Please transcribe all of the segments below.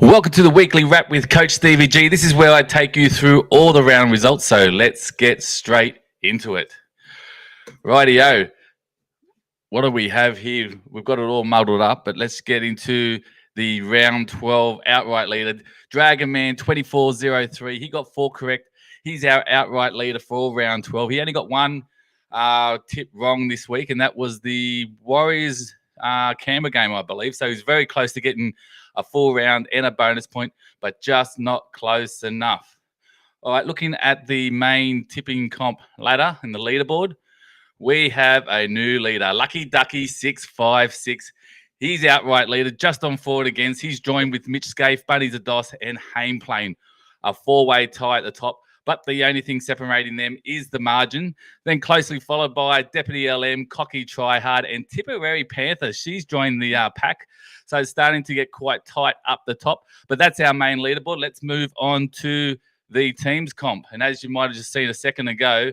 Welcome to the weekly wrap with Coach Stevie G. This is where I take you through all the round results. So let's get straight into it. Rightio. What do we have here? We've got it all muddled up, but let's get into the round 12 outright leader. Dragonman 2403. He got 4 correct. He's our outright leader for all round 12. He only got one tip wrong this week, and that was the Warriors Canberra game, I believe. So he's very close to getting a full round and a bonus point, but just not close enough. All right, looking at the main tipping comp ladder and the leaderboard, we have a new leader, Lucky Ducky 656. He's outright leader, just on forward against. He's joined with Mitch Scaife, Bunny Zados, and Hameplane. A 4-way tie at the top, but the only thing separating them is the margin. Then closely followed by Deputy LM, Cocky Tryhard, and Tipperary Panther. She's joined the pack, so it's starting to get quite tight up the top. But that's our main leaderboard. Let's move on to the teams comp. And as you might have just seen a second ago,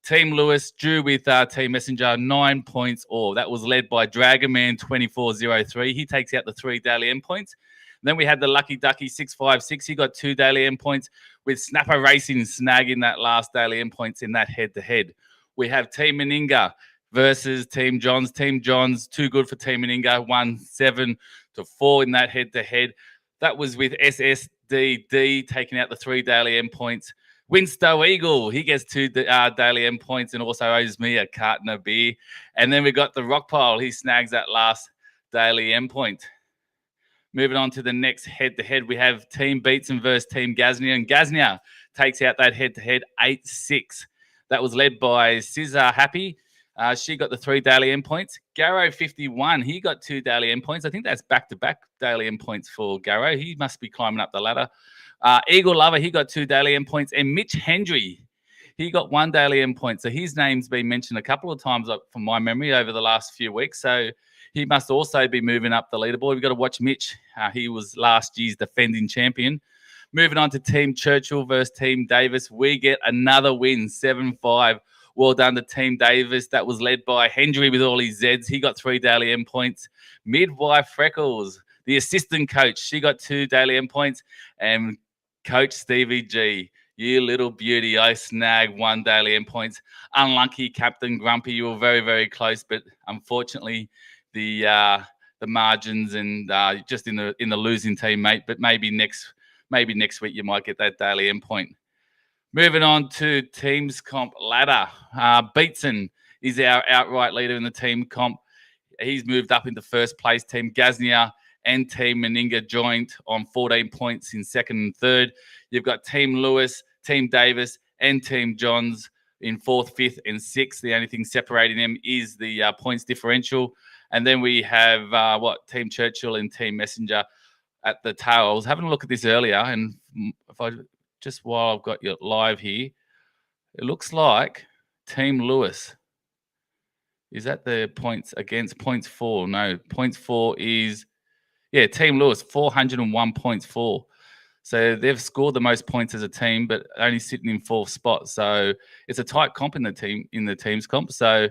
Team Lewis drew with Team Messenger 9 points all. That was led by Dragonman 2403. He takes out the 3 daily end points. Then we had the Lucky Ducky 656. He got 2 daily end points, with Snapper Racing snagging that last daily end points in that head-to-head. We have Team Meninga versus Team Johns. Team Johns, too good for Team Meninga, 1-7-4 in that head-to-head. That was with SSDD taking out the 3 daily end points. Winstow Eagle, he gets 2 daily end points and also owes me a carton of beer. And then we got the Rockpile. He snags that last daily end point. Moving on to the next head-to-head, we have Team Beatson versus Team Gaznia. And Gaznia takes out that head-to-head 8-6. That was led by Scissor Happy. She got the 3 daily end points. Garrow 51, he got 2 daily end points. I think that's back-to-back daily end points for Garrow. He must be climbing up the ladder. Eagle Lover, he got 2 daily end points. And Mitch Hendry, he got 1 daily end point. So his name's been mentioned a couple of times from my memory over the last few weeks. So he must also be moving up the leaderboard. We've got to watch Mitch. He was last year's defending champion. Moving on to Team Churchill versus Team Davis. We get another win, 7-5. Well done to Team Davis. That was led by Hendry with all his Zs. He got 3 daily end points. Midwife Freckles, the assistant coach, she got 2 daily end points. And Coach Stevie G, you little beauty, I snagged 1 daily end points. Unlucky Captain Grumpy, you were very, very close, but unfortunately the margins and just in the losing team, mate. But maybe next week you might get that daily end point. Moving on to teams comp ladder. Beatson is our outright leader in the team comp. He's moved up into first place. Team Gaznia and Team Meninga joined on 14 points in second and third. You've got Team Lewis, Team Davis, and Team Johns in fourth, fifth, and sixth. The only thing separating them is the points differential. And then we have Team Churchill and Team Messenger at the tail. I was having a look at this earlier, and if I just while I've got you live here, it looks like Team Lewis is at the points against points 4. No, points 4 is Team Lewis 401 points 4. So they've scored the most points as a team, but only sitting in 4th spot. So it's a tight comp in the teams comp. So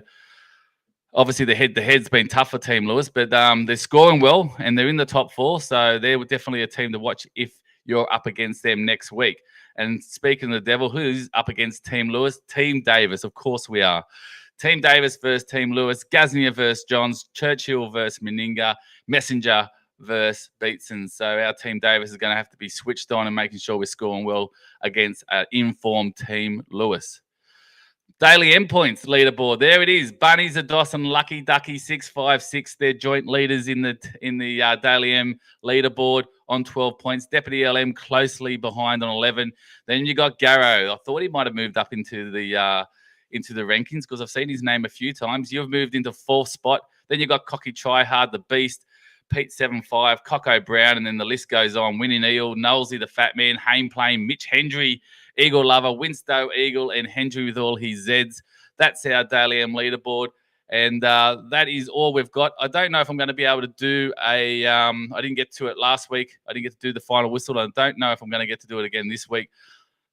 obviously the head-to-head's been tough for Team Lewis, but they're scoring well and they're in the top 4. So they're definitely a team to watch if you're up against them next week. And speaking of the devil, who's up against Team Lewis? Team Davis. Of course we are. Team Davis versus Team Lewis. Gaznia versus Johns. Churchill versus Meninga. Messenger versus Beatson. So our Team Davis is going to have to be switched on and making sure we're scoring well against an informed Team Lewis. Daily endpoints leaderboard. There it is. Bunny Zados and Lucky Ducky 656. They're joint leaders in the Daily M leaderboard on 12 points. Deputy LM closely behind on 11. Then you got Garrow. I thought he might have moved up into the rankings because I've seen his name a few times. You've moved into 4th spot. Then you got Cocky Tryhard, the Beast, Pete 75, Coco Brown, and then the list goes on. Winning Eel, Knowlesy the Fat Man, Hameplane, Mitch Hendry, Eagle Lover, Winstow Eagle, and Hendry with all his Zs. That's our Daily M leaderboard. And that is all we've got. I don't know if I'm going to be able to do I didn't get to it last week. I didn't get to do the final whistle. I don't know if I'm going to get to do it again this week.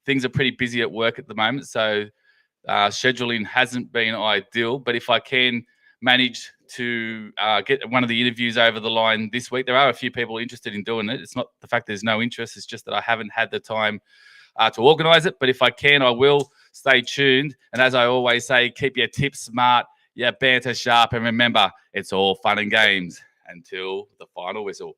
Things are pretty busy at work at the moment, so scheduling hasn't been ideal. But if I can manage to get one of the interviews over the line this week. There are a few people interested in doing it. It's not the fact there's no interest. It's just that I haven't had the time to organise it. But if I can, I will. Stay tuned. And as I always say, keep your tips smart, your banter sharp. And remember, it's all fun and games until the final whistle.